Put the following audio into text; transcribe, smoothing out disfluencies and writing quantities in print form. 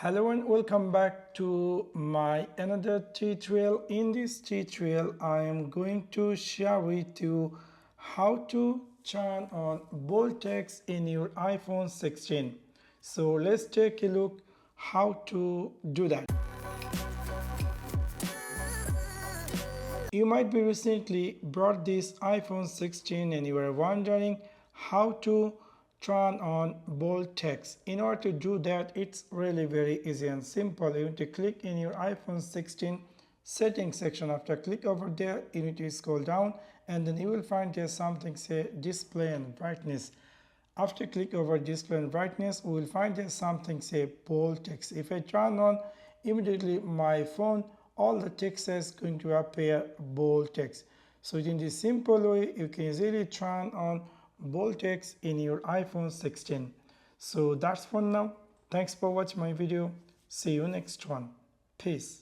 Hello and welcome back to my another tutorial. In this tutorial I am going to share with you how to turn on bold text in your iPhone 16. So let's take a look how to do that. You might be recently bought this iPhone 16 and you are wondering how to turn on bold text. In order to do that, it's really very easy and simple. You need to click in your iPhone 16 settings section. After click over there, you need to scroll down and then you will find there's something say display and brightness. After click over display and brightness, we will find there's something say bold text. If I turn on immediately my phone, all the text is going to appear bold text. So in this simple way, you can easily turn on bold text in your iPhone 16. So that's for now. Thanks for watching my video. See you next one. Peace.